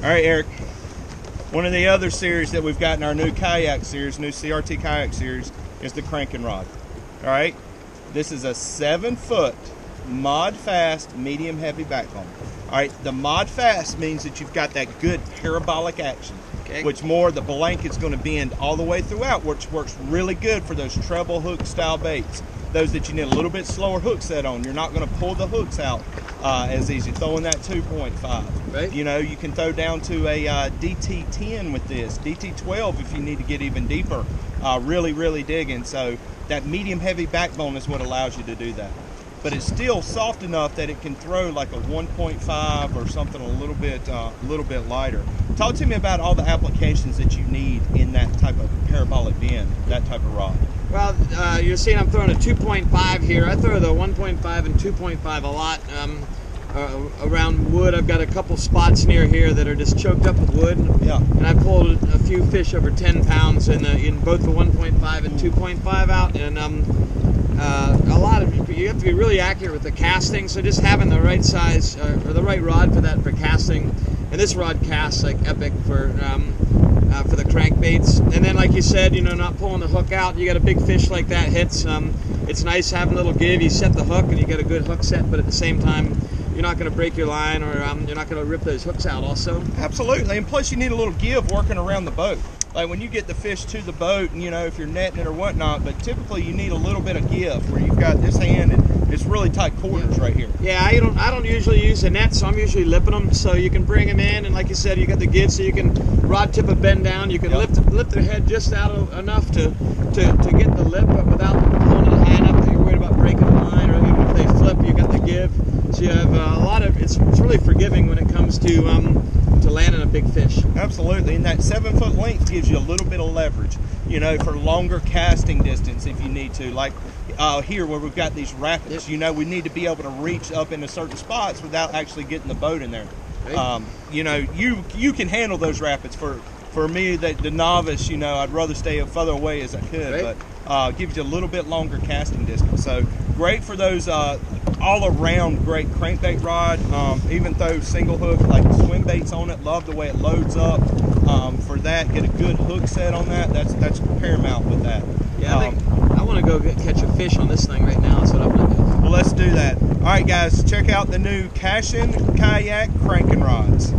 All right, Eric. One of the other series that we've got in our new kayak series, new CRT kayak series, is the cranking rod. All right. This is a 7-foot mod fast medium heavy backbone. All right. The mod fast means that you've got that good parabolic action. Okay. Which more the blanket's going to bend all the way throughout, which works really good for those treble hook style baits. Those that you need a little bit slower hook set on. You're not going to pull the hooks out as easy. Throwing that 2.5. Right. You know, you can throw down to a DT10 with this. DT12 if you need to get even deeper. Really digging. So that medium heavy backbone is what allows you to do that. But it's still soft enough that it can throw like a 1.5 or something a little bit lighter. Talk to me about all the applications that you need in that type of parabolic bend, that type of rod. Well, you're seeing I'm throwing a 2.5 here. I throw the 1.5 and 2.5 a lot around wood. I've got a couple spots near here that are just choked up with wood. Yeah. And I pulled a few fish over 10 pounds in both the 1.5 and 2.5 out. And a lot of you have to be really accurate with the casting. So just having the right size or the right rod for casting. And this rod casts like epic for the crankbaits. And then, like you said, you know, not pulling the hook out. You got a big fish like that hits. It's nice having a little give. You set the hook and you get a good hook set, but at the same time, you're not going to break your line or you're not going to rip those hooks out also. Absolutely. And plus, you need a little give working around the boat. Like when you get the fish to the boat, and you know, if you're netting it or whatnot, but typically you need a little bit of give where you've got this hand and it's really tight quarters right here. Yeah, I don't usually use a net, so I'm usually lipping them. So you can bring them in, and like you said, you got the give, so you can rod tip a bend down. You can lift their head just out enough to get the lip, but without pulling it high enough that you're worried about breaking the line, or even if they flip, you got the give. So you have a lot of it's really forgiving when it comes to landing a big fish. Absolutely, and that 7-foot length gives you a little bit of leverage, you know, for longer casting distance if you need to. Like here where we've got these rapids, you know, we need to be able to reach up into certain spots without actually getting the boat in there. Right. You know, you can handle those rapids. For me, the novice, you know, I'd rather stay as further away as I could, right. But gives you a little bit longer casting distance. So great for those all-around great crankbait rod. Even throw single hook like swim baits on it. Love the way it loads up. For that, get a good hook set on that. That's paramount with that. Yeah, I want to go catch a fish on this thing right now. That's what I want to do. Well, let's do that. All right, guys, check out the new Cashion kayak cranking rods.